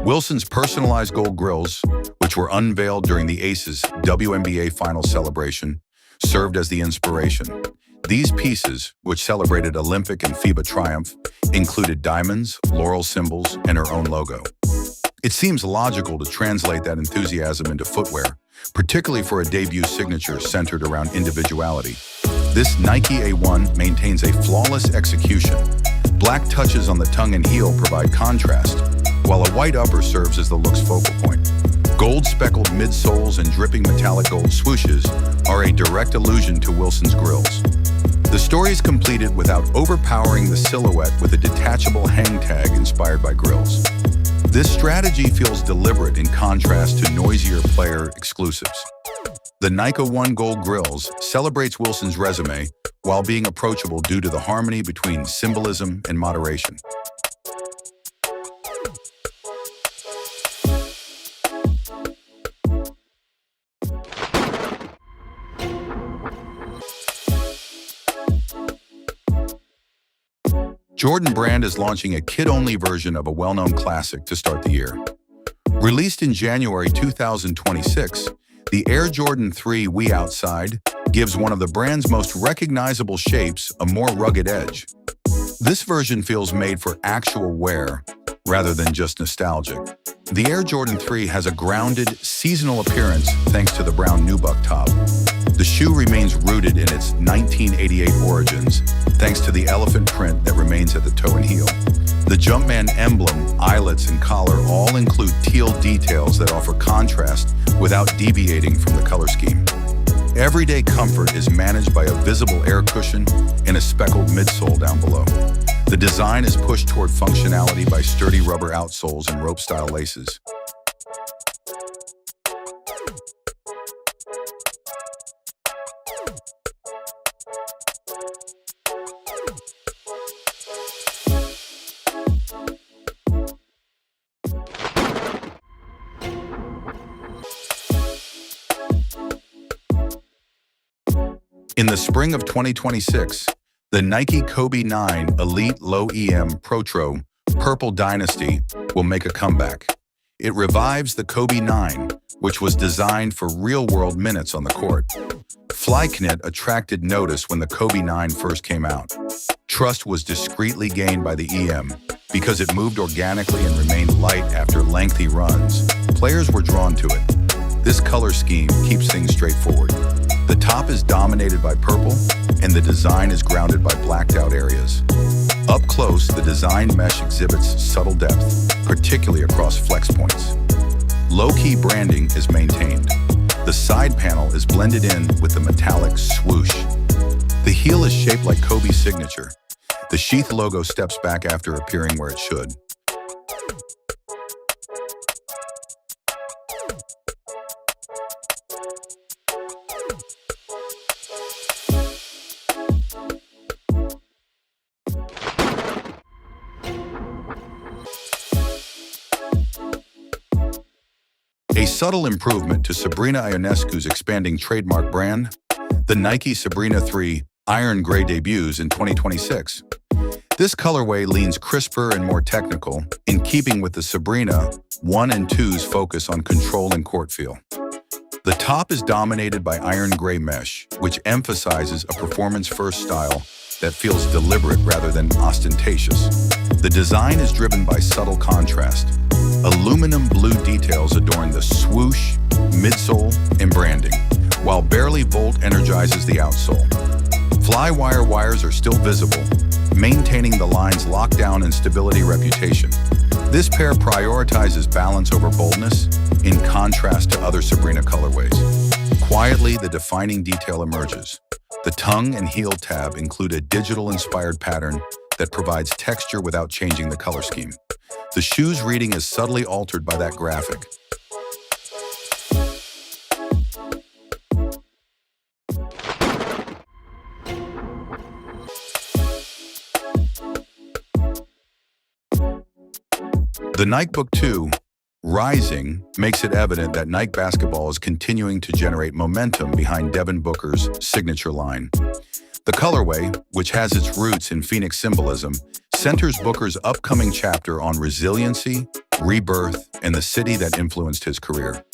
Wilson's personalized gold grills, which were unveiled during the Aces WNBA Finals celebration, served as the inspiration. These pieces, which celebrated Olympic and FIBA triumph, included diamonds, laurel symbols, and her own logo. It seems logical to translate that enthusiasm into footwear, particularly for a debut signature centered around individuality. This Nike A1 maintains a flawless execution. Black touches on the tongue and heel provide contrast, while a white upper serves as the look's focal point. Gold speckled midsoles and dripping metallic gold swooshes are a direct allusion to Wilson's grills. The story is completed without overpowering the silhouette with a detachable hang tag inspired by grills. This strategy feels deliberate in contrast to noisier player exclusives. The Nike A1 Gold Grills celebrates Wilson's resume while being approachable due to the harmony between symbolism and moderation. Jordan Brand is launching a kid-only version of a well-known classic to start the year. Released in January 2026, the Air Jordan 3 We Outside gives one of the brand's most recognizable shapes a more rugged edge. This version feels made for actual wear rather than just nostalgic. The Air Jordan 3 has a grounded, seasonal appearance thanks to the brown nubuck top. The shoe remains rooted in its 1988 origins, thanks to the elephant print that remains at the toe and heel. The Jumpman emblem, eyelets, and collar all include teal details that offer contrast without deviating from the color scheme. Everyday comfort is managed by a visible air cushion and a speckled midsole down below. The design is pushed toward functionality by sturdy rubber outsoles and rope-style laces. In the spring of 2026, the Nike Kobe 9 Elite Low EM Protro Purple Dynasty will make a comeback. It revives the Kobe 9, which was designed for real-world minutes on the court. Flyknit attracted notice when the Kobe 9 first came out. Trust was discreetly gained by the EM because it moved organically and remained light after lengthy runs. Players were drawn to it. This color scheme keeps things straightforward. The top is dominated by purple, and the design is grounded by blacked-out areas. Up close, the design mesh exhibits subtle depth, particularly across flex points. Low-key branding is maintained. The side panel is blended in with the metallic swoosh. The heel is shaped like Kobe's signature. The sheath logo steps back after appearing where it should. A subtle improvement to Sabrina Ionescu's expanding trademark brand, the Nike Sabrina 3 Iron Gray debuts in 2026. This colorway leans crisper and more technical, in keeping with the Sabrina 1 and 2's focus on control and court feel. The top is dominated by iron gray mesh, which emphasizes a performance-first style that feels deliberate rather than ostentatious. The design is driven by subtle contrast. Aluminum blue details adorn the swoosh, midsole, and branding, while Barely Volt energizes the outsole. Flywire wires are still visible, maintaining the line's lockdown and stability reputation. This pair prioritizes balance over boldness, in contrast to other Sabrina colorways. Quietly, the defining detail emerges. The tongue and heel tab include a digital-inspired pattern that provides texture without changing the color scheme. The shoe's reading is subtly altered by that graphic. The Nike Book 2, Rising, makes it evident that Nike basketball is continuing to generate momentum behind Devin Booker's signature line. The colorway, which has its roots in Phoenix symbolism, centers Booker's upcoming chapter on resiliency, rebirth, and the city that influenced his career.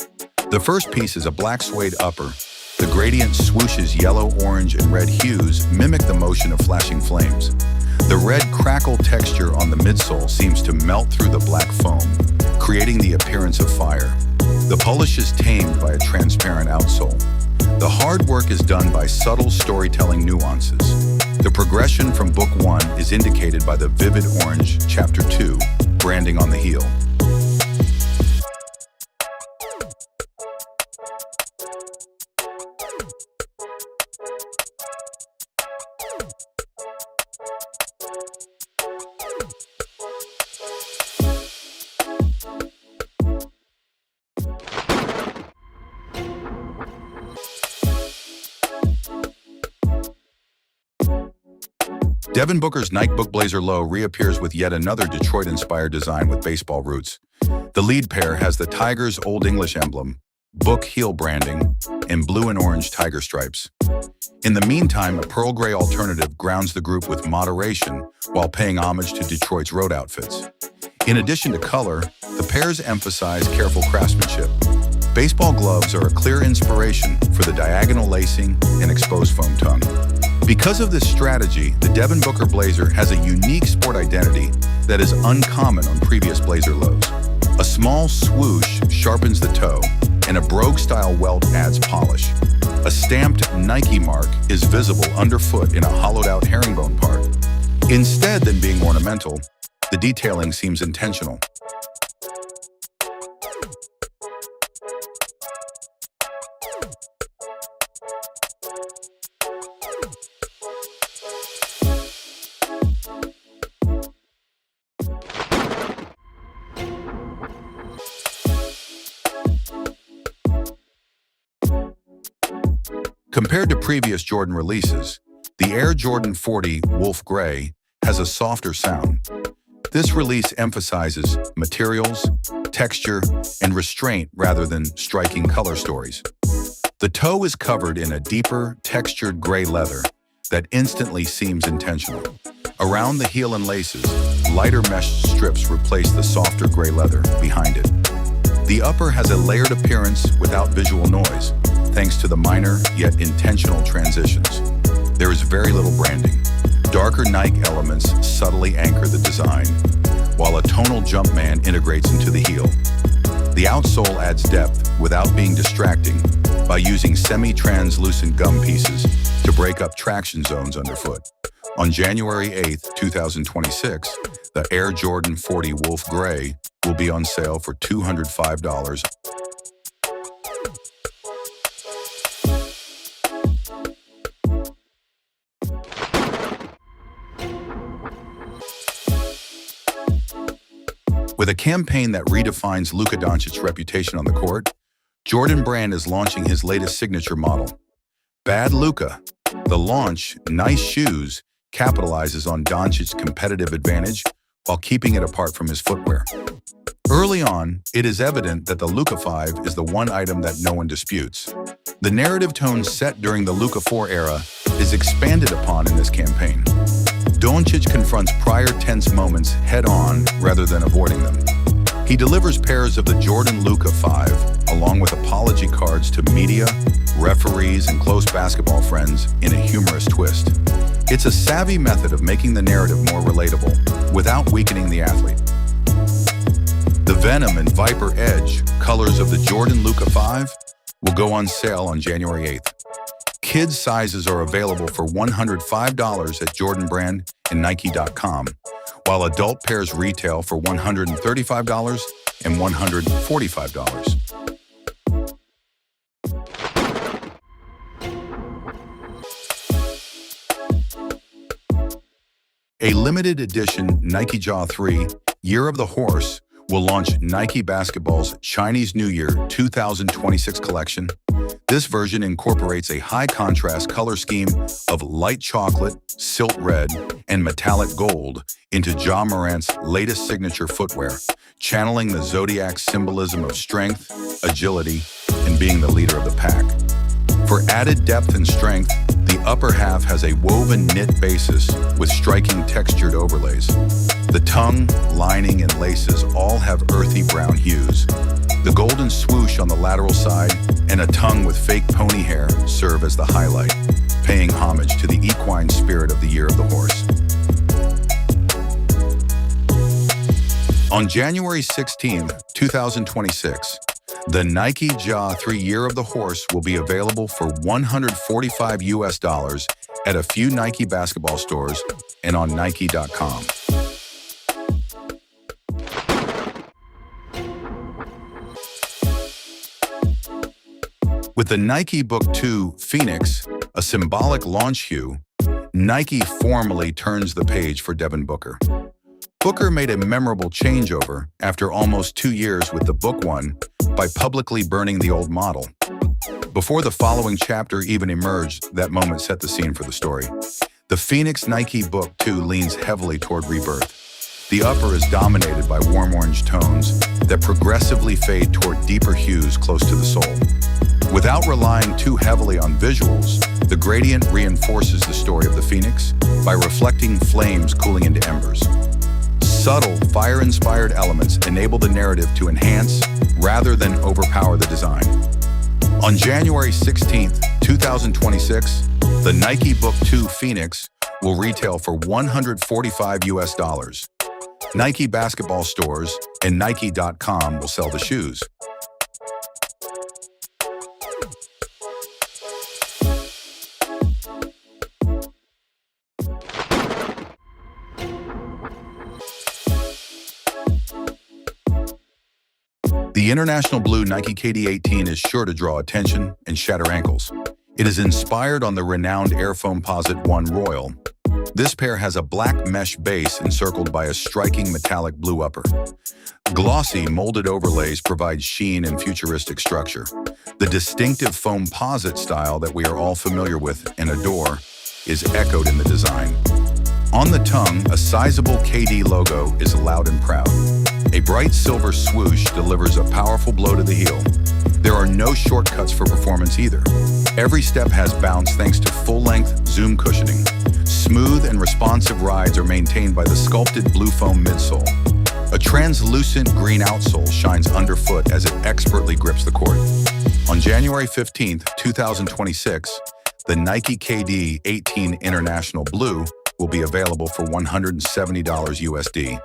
The first piece is a black suede upper. The gradient swooshes yellow, orange, and red hues mimic the motion of flashing flames. The red crackle texture on the midsole seems to melt through the black foam, creating the appearance of fire. The polish is tamed by a transparent outsole. The hard work is done by subtle storytelling nuances. The progression from Book 1 is indicated by the vivid orange Chapter 2 branding on the heel. Devin Booker's Nike Book Blazer Low reappears with yet another Detroit-inspired design with baseball roots. The lead pair has the Tigers' Old English emblem, Book heel branding, and blue and orange tiger stripes. In the meantime, a pearl gray alternative grounds the group with moderation while paying homage to Detroit's road outfits. In addition to color, the pairs emphasize careful craftsmanship. Baseball gloves are a clear inspiration for the diagonal lacing and exposed foam tongue. Because of this strategy, the Devin Booker Blazer has a unique sport identity that is uncommon on previous Blazer lows. A small swoosh sharpens the toe, and a brogue-style welt adds polish. A stamped Nike mark is visible underfoot in a hollowed-out herringbone part. Instead than being ornamental, the detailing seems intentional. Compared to previous Jordan releases, the Air Jordan 40 Wolf Grey has a softer sound. This release emphasizes materials, texture, and restraint rather than striking color stories. The toe is covered in a deeper, textured gray leather that instantly seems intentional. Around the heel and laces, lighter mesh strips replace the softer gray leather behind it. The upper has a layered appearance without visual noise, thanks to the minor yet intentional transitions. There is very little branding. Darker Nike elements subtly anchor the design, while a tonal Jumpman integrates into the heel. The outsole adds depth without being distracting by using semi-translucent gum pieces to break up traction zones underfoot. On January 8, 2026, the Air Jordan 40 Wolf Grey will be on sale for $205. With a campaign that redefines Luka Doncic's reputation on the court, Jordan Brand is launching his latest signature model. Bad Luka. The launch, Nice Shoes, capitalizes on Doncic's competitive advantage while keeping it apart from his footwear. Early on, it is evident that the Luka 5 is the one item that no one disputes. The narrative tone set during the Luka 4 era is expanded upon in this campaign. Doncic confronts prior tense moments head-on rather than avoiding them. He delivers pairs of the Jordan Luka 5, along with apology cards to media, referees, and close basketball friends in a humorous twist. It's a savvy method of making the narrative more relatable, without weakening the athlete. The Venom and Viper Edge colors of the Jordan Luka 5 will go on sale on January 8th. Kids sizes are available for $105 at Jordan Brand and Nike.com, while adult pairs retail for $135 and $145. A limited edition Nike Jaw 3 Year of the Horse will launch Nike Basketball's Chinese New Year 2026 collection. This version incorporates a high-contrast color scheme of light chocolate, silt red, and metallic gold into Ja Morant's latest signature footwear, channeling the Zodiac's symbolism of strength, agility, and being the leader of the pack. For added depth and strength, the The upper half has a woven knit basis with striking textured overlays. The tongue, lining, and laces all have earthy brown hues. The golden swoosh on the lateral side and a tongue with fake pony hair serve as the highlight, paying homage to the equine spirit of the Year of the Horse. On January 16, 2026, the Nike Ja 3 Year of the Horse will be available for $145 at a few Nike basketball stores and on Nike.com. With the Nike Book 2 Phoenix, a symbolic launch hue, Nike formally turns the page for Devin Booker. Booker made a memorable changeover after almost 2 years with the Book 1 by publicly burning the old model. Before the following chapter even emerged, that moment set the scene for the story. The Phoenix Nike Book 2 leans heavily toward rebirth. The upper is dominated by warm orange tones that progressively fade toward deeper hues close to the sole. Without relying too heavily on visuals, the gradient reinforces the story of the Phoenix by reflecting flames cooling into embers. Subtle, fire-inspired elements enable the narrative to enhance rather than overpower the design. On January 16, 2026, the Nike Book 2 Phoenix will retail for $145. Nike basketball stores and Nike.com will sell the shoes. The International Blue Nike KD18 is sure to draw attention and shatter ankles. It is inspired on the renowned Air Foamposite 1 Royal. This pair has a black mesh base encircled by a striking metallic blue upper. Glossy, molded overlays provide sheen and futuristic structure. The distinctive Foamposite style that we are all familiar with and adore is echoed in the design. On the tongue, a sizable KD logo is loud and proud. A bright silver swoosh delivers a powerful blow to the heel. There are no shortcuts for performance either. Every step has bounce thanks to full-length Zoom cushioning. Smooth and responsive rides are maintained by the sculpted blue foam midsole. A translucent green outsole shines underfoot as it expertly grips the court. On January 15, 2026, the Nike KD 18 International Blue will be available for $170 USD.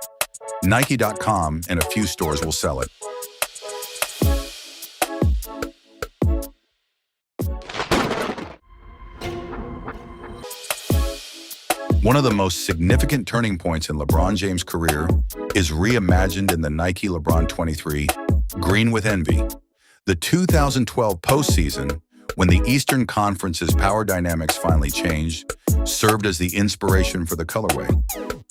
Nike.com and a few stores will sell it. One of the most significant turning points in LeBron James' career is reimagined in the Nike LeBron 23 Green with Envy. The 2012 postseason, when the Eastern Conference's power dynamics finally changed, served as the inspiration for the colorway.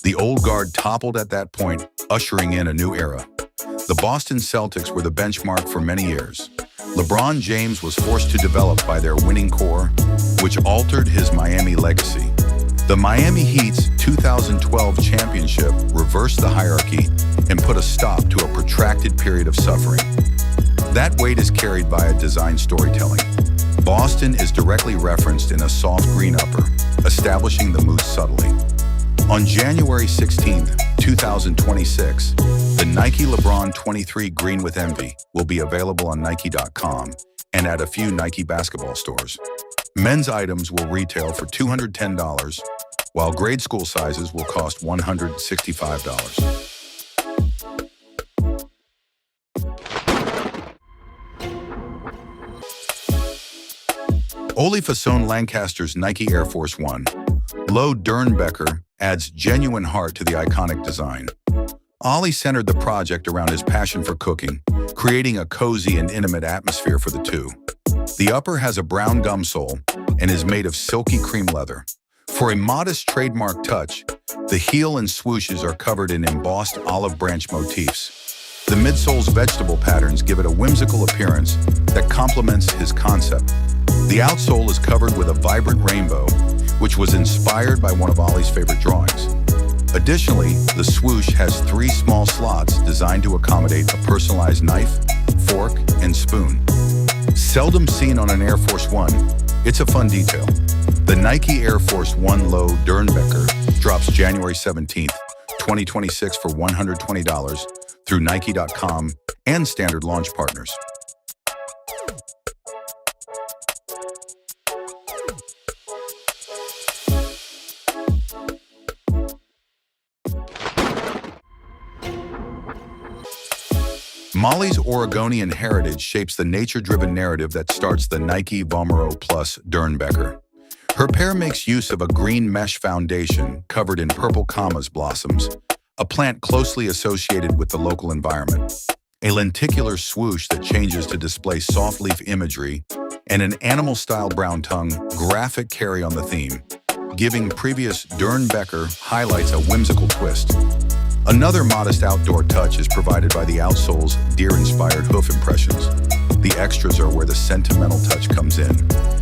The old guard toppled at that point, ushering in a new era. The Boston Celtics were the benchmark for many years. LeBron James was forced to develop by their winning core, which altered his Miami legacy. The Miami Heat's 2012 championship reversed the hierarchy and put a stop to a protracted period of suffering. That weight is carried via design storytelling. Boston is directly referenced in a soft green upper, establishing the mood subtly. On January 16, 2026, the Nike LeBron 23 Green with Envy will be available on Nike.com and at a few Nike basketball stores. Men's items will retail for $210, while grade school sizes will cost $165. Ole Fasson Lancaster's Nike Air Force 1. Lo Dernbecker adds genuine heart to the iconic design. Ollie centered the project around his passion for cooking, creating a cozy and intimate atmosphere for the two. The upper has a brown gum sole and is made of silky cream leather. For a modest trademark touch, the heel and swooshes are covered in embossed olive branch motifs. The midsole's vegetable patterns give it a whimsical appearance that complements his concept. The outsole is covered with a vibrant rainbow, which was inspired by one of Ollie's favorite drawings. Additionally, the swoosh has 3 small slots designed to accommodate a personalized knife, fork, and spoon. Seldom seen on an Air Force 1, it's a fun detail. The The Nike Air Force 1 Low Dernbecker drops January 17th, 2026 for $120 through Nike.com and standard launch partners. Molly's Oregonian heritage shapes the nature-driven narrative that starts the Nike Vomero Plus Dernbecker. Her pair makes use of a green mesh foundation covered in purple camas blossoms, a plant closely associated with the local environment, a lenticular swoosh that changes to display soft leaf imagery, and an animal-style brown tongue graphic carry on the theme, giving previous Dernbecker highlights a whimsical twist. Another modest outdoor touch is provided by the outsole's deer-inspired hoof impressions. The extras are where the sentimental touch comes in.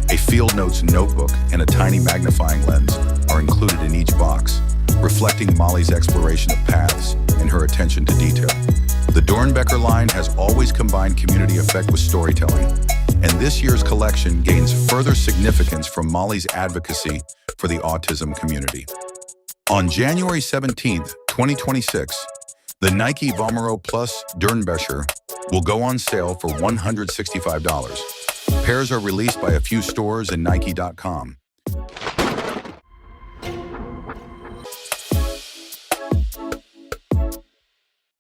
A Field Notes notebook and a tiny magnifying lens are included in each box, reflecting Molly's exploration of paths and her attention to detail. The Dernbecker line has always combined community effect with storytelling, and this year's collection gains further significance from Molly's advocacy for the autism community. On January 17th, 2026, the Nike Vomero Plus Dernbecker will go on sale for $165. Pairs are released by a few stores and Nike.com.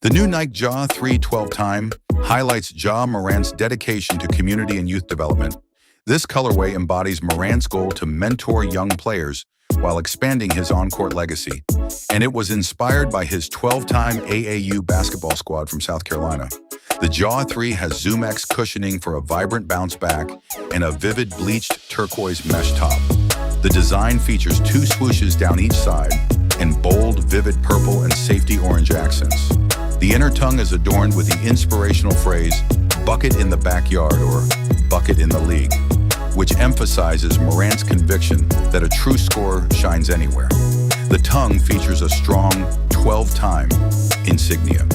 The new Nike Ja 3 12-time highlights Ja Morant's dedication to community and youth development. This colorway embodies Morant's goal to mentor young players while expanding his on-court legacy, and it was inspired by his 12-time AAU basketball squad from South Carolina. The Ja 3 has ZoomX cushioning for a vibrant bounce back and a vivid bleached turquoise mesh top. The design features two swooshes down each side and bold, vivid purple and safety orange accents. The inner tongue is adorned with the inspirational phrase, "bucket in the backyard" or "bucket in the league," which emphasizes Morant's conviction that a true scorer shines anywhere. The tongue features a strong 12-time insignia.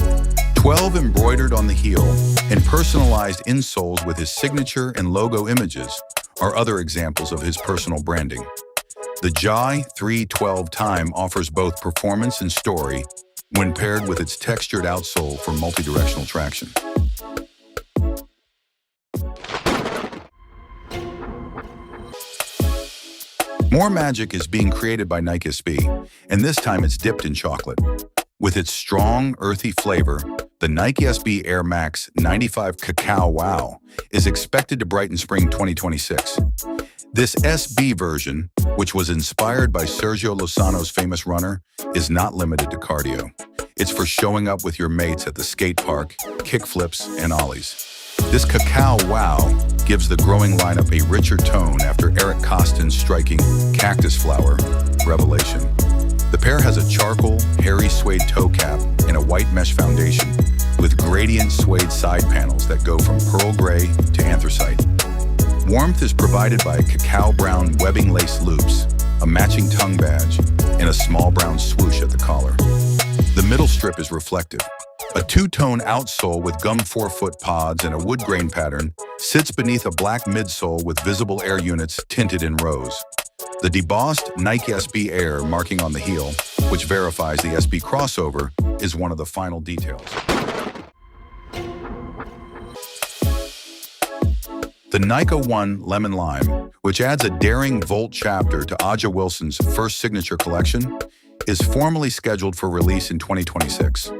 12 embroidered on the heel and personalized insoles with his signature and logo images are other examples of his personal branding. The Ja 3 12-time offers both performance and story when paired with its textured outsole for multi-directional traction. More magic is being created by Nike SB, and this time it's dipped in chocolate. With its strong, earthy flavor, the Nike SB Air Max 95 Cacao Wow is expected to brighten spring 2026. This SB version, which was inspired by Sergio Lozano's famous runner, is not limited to cardio. It's for showing up with your mates at the skate park, kickflips, and ollies. This Cacao Wow gives the growing lineup a richer tone after Eric Costin's striking Cactus Flower Revelation. The pair has a charcoal, hairy suede toe cap and a white mesh foundation with gradient suede side panels that go from pearl gray to anthracite. Warmth is provided by cacao brown webbing lace loops, a matching tongue badge, and a small brown swoosh at the collar. The middle strip is reflective. A two-tone outsole with gum forefoot pods and a wood grain pattern sits beneath a black midsole with visible air units tinted in rose. The debossed Nike SB Air marking on the heel, which verifies the SB crossover, is one of the final details. The Nike 1 Lemon Lime, which adds a daring Volt chapter to Aja Wilson's first signature collection, is formally scheduled for release in 2026.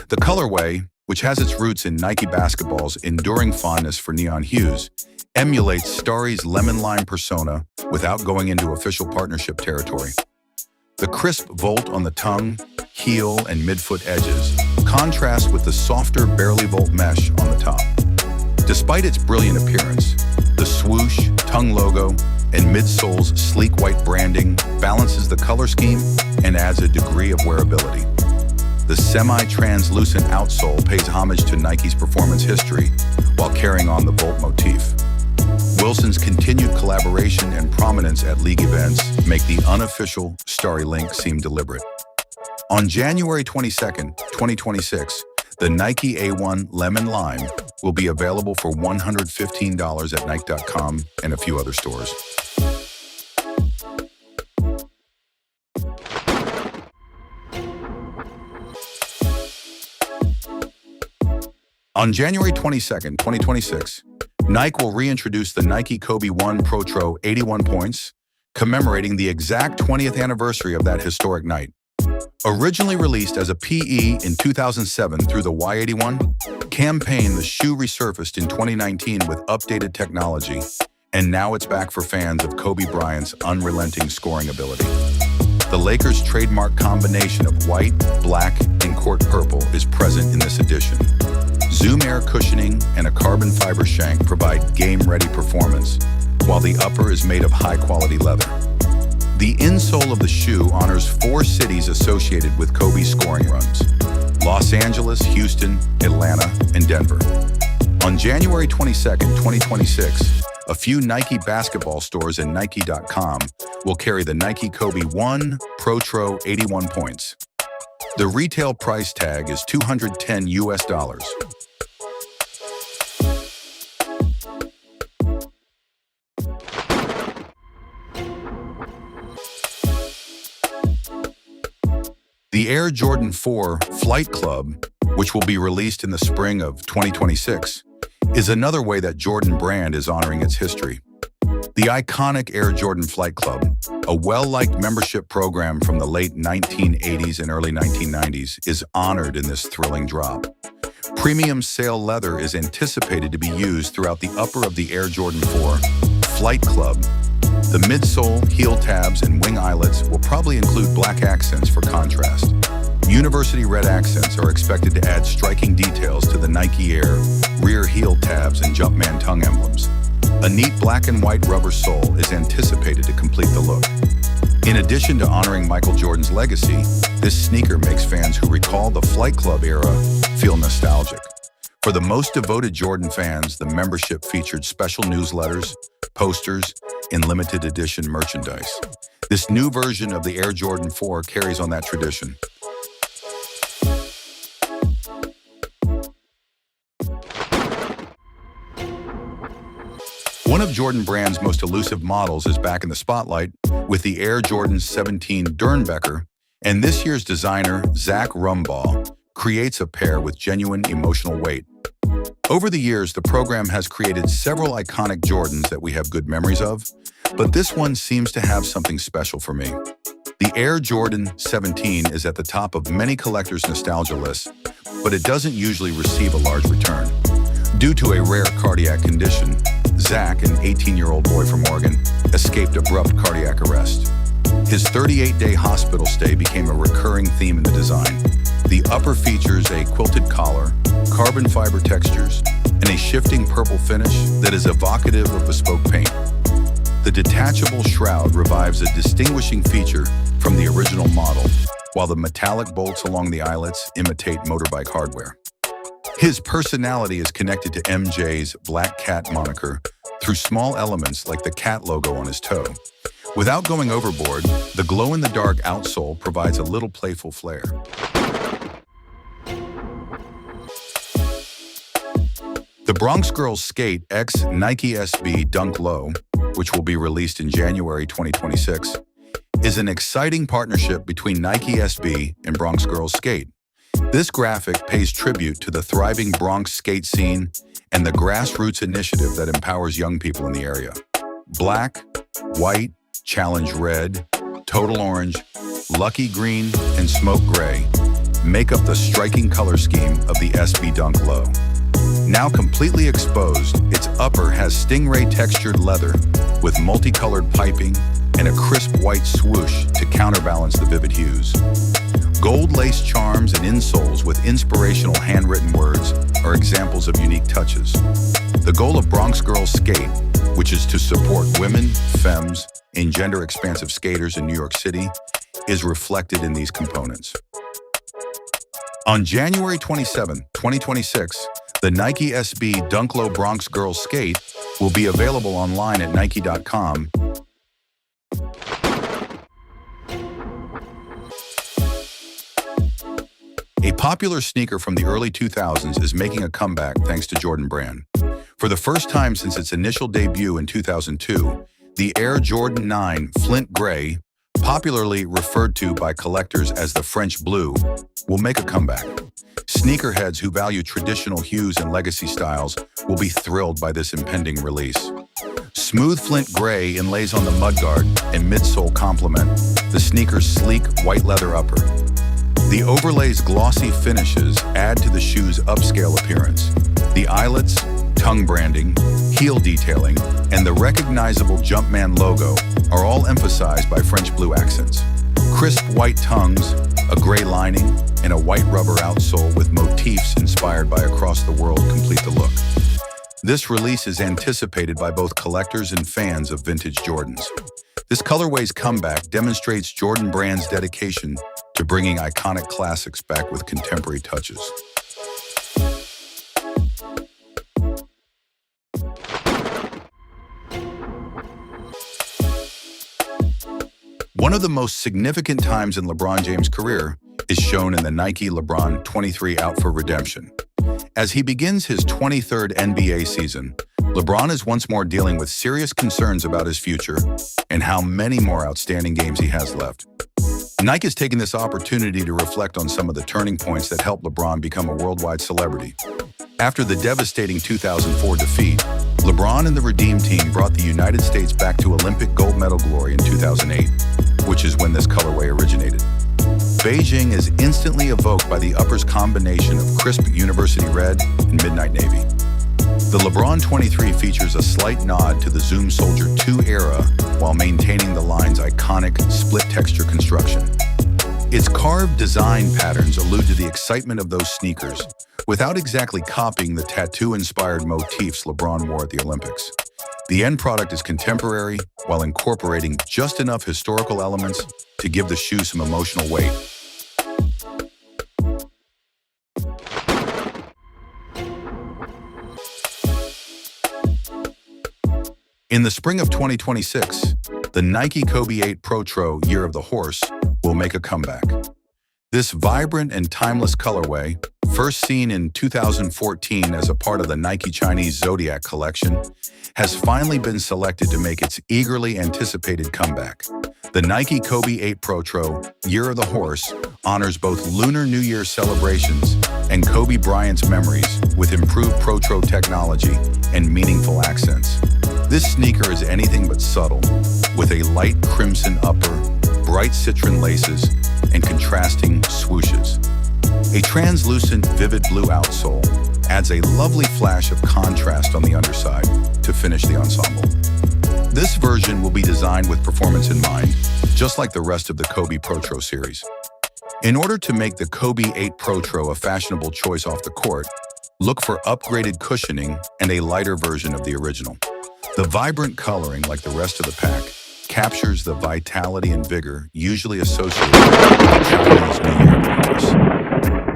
The colorway, which has its roots in Nike basketball's enduring fondness for neon hues, emulates Starry's lemon lime persona without going into official partnership territory. The crisp Volt on the tongue, heel, and midfoot edges contrast with the softer Barely Volt mesh on the top. Despite its brilliant appearance, the swoosh, tongue logo, and midsole's sleek white branding balances the color scheme and adds a degree of wearability. The semi-translucent outsole pays homage to Nike's performance history while carrying on the Volt motif. Wilson's continued collaboration and prominence at league events make the unofficial Starry link seem deliberate. On January 22nd, 2026, the Nike A1 Lemon Lime will be available for $115 at Nike.com and a few other stores. On January 22nd, 2026, Nike will reintroduce the Nike Kobe 1 Pro 81 points, commemorating the exact 20th anniversary of that historic night. Originally released as a PE in 2007 through the Y81 campaign, the shoe resurfaced in 2019 with updated technology, and now it's back for fans of Kobe Bryant's unrelenting scoring ability. The Lakers' trademark combination of white, black, and court purple is present in this edition. Zoom air cushioning and a carbon fiber shank provide game-ready performance, while the upper is made of high-quality leather. The insole of the shoe honors 4 cities associated with Kobe's scoring runs: Los Angeles, Houston, Atlanta, and Denver. On January 22nd, 2026, a few Nike basketball stores and Nike.com will carry the Nike Kobe 1 Pro 81 points. The retail price tag is $210 US. The Air Jordan 4 Flight Club, which will be released in the spring of 2026, is another way that Jordan Brand is honoring its history. The iconic Air Jordan Flight Club, a well-liked membership program from the late 1980s and early 1990s, is honored in this thrilling drop. Premium sail leather is anticipated to be used throughout the upper of the Air Jordan 4 Flight Club. The midsole, heel tabs, and wing eyelets will probably include black accents for contrast. University red accents are expected to add striking details to the Nike Air rear heel tabs and Jumpman tongue emblems. A neat black and white rubber sole is anticipated to complete the look. In addition to honoring Michael Jordan's legacy, this sneaker makes fans who recall the Flight Club era feel nostalgic. For the most devoted Jordan fans, the membership featured special newsletters, posters, and limited edition merchandise. This new version of the Air Jordan 4 carries on that tradition. One of Jordan Brand's most elusive models is back in the spotlight with the Air Jordan 17 Dernbecker, and this year's designer, Zach Rumbaugh, creates a pair with genuine emotional weight. Over the years, the program has created several iconic Jordans that we have good memories of, but this one seems to have something special for me. The Air Jordan 17 is at the top of many collectors' nostalgia lists, but it doesn't usually receive a large return. Due to a rare cardiac condition, Zach, an 18-year-old boy from Oregon, escaped abrupt cardiac arrest. His 38-day hospital stay became a recurring theme in the design. The upper features a quilted collar, carbon fiber textures, and a shifting purple finish that is evocative of bespoke paint. The detachable shroud revives a distinguishing feature from the original model, while the metallic bolts along the eyelets imitate motorbike hardware. His personality is connected to MJ's Black Cat moniker through small elements like the cat logo on his toe. Without going overboard, the glow-in-the-dark outsole provides a little playful flair. The Bronx Girls Skate X Nike SB Dunk Low, which will be released in January 2026, is an exciting partnership between Nike SB and Bronx Girls Skate. This graphic pays tribute to the thriving Bronx skate scene and the grassroots initiative that empowers young people in the area. Black, white, challenge red, total orange, lucky green, and smoke gray make up the striking color scheme of the SB Dunk Low. Now completely exposed, its upper has stingray textured leather with multicolored piping and a crisp white swoosh to counterbalance the vivid hues. Gold lace charms and insoles with inspirational handwritten words are examples of unique touches. The goal of Bronx Girls Skate, which is to support women, femmes, and gender-expansive skaters in New York City, is reflected in these components. On January 27, 2026, the Nike SB Dunk Low Bronx Girls Skate will be available online at Nike.com. A popular sneaker from the early 2000s is making a comeback thanks to Jordan Brand. For the first time since its initial debut in 2002, the Air Jordan 9 Flint Gray, popularly referred to by collectors as the French Blue, will make a comeback. Sneakerheads who value traditional hues and legacy styles will be thrilled by this impending release. Smooth flint gray inlays on the mudguard and midsole complement the sneaker's sleek white leather upper. The overlay's glossy finishes add to the shoe's upscale appearance. The eyelets, tongue branding, heel detailing, and the recognizable Jumpman logo are all emphasized by French blue accents. Crisp white tongues, a gray lining, and a white rubber outsole with motifs inspired by across the world complete the look. This release is anticipated by both collectors and fans of vintage Jordans. This colorway's comeback demonstrates Jordan Brand's dedication to bringing iconic classics back with contemporary touches. One of the most significant times in LeBron James' career is shown in the Nike LeBron 23 out for redemption. As he begins his 23rd NBA season, LeBron is once more dealing with serious concerns about his future and how many more outstanding games he has left. Nike has taken this opportunity to reflect on some of the turning points that helped LeBron become a worldwide celebrity. After the devastating 2004 defeat, LeBron and the Redeem Team brought the United States back to Olympic gold medal glory in 2008, which is when this colorway originated. Beijing is instantly evoked by the upper's combination of crisp university red and midnight navy. The LeBron 23 features a slight nod to the Zoom Soldier 2 era while maintaining the line's iconic split-texture construction. Its carved design patterns allude to the excitement of those sneakers, without exactly copying the tattoo-inspired motifs LeBron wore at the Olympics. The end product is contemporary while incorporating just enough historical elements to give the shoe some emotional weight. In the spring of 2026, the Nike Kobe 8 Pro Year of the Horse will make a comeback. This vibrant and timeless colorway, first seen in 2014 as a part of the Nike Chinese Zodiac collection, has finally been selected to make its eagerly anticipated comeback. The Nike Kobe 8 Pro Year of the Horse honors both Lunar New Year celebrations and Kobe Bryant's memories with improved Pro technology and meaningful accents. This sneaker is anything but subtle, with a light crimson upper, bright citron laces, and contrasting swooshes. A translucent, vivid blue outsole adds a lovely flash of contrast on the underside to finish the ensemble. This version will be designed with performance in mind, just like the rest of the Kobe Pro series. In order to make the Kobe 8 Pro a fashionable choice off the court, look for upgraded cushioning and a lighter version of the original. The vibrant coloring, like the rest of the pack, captures the vitality and vigor usually associated with the Chinese New Year of the Horse.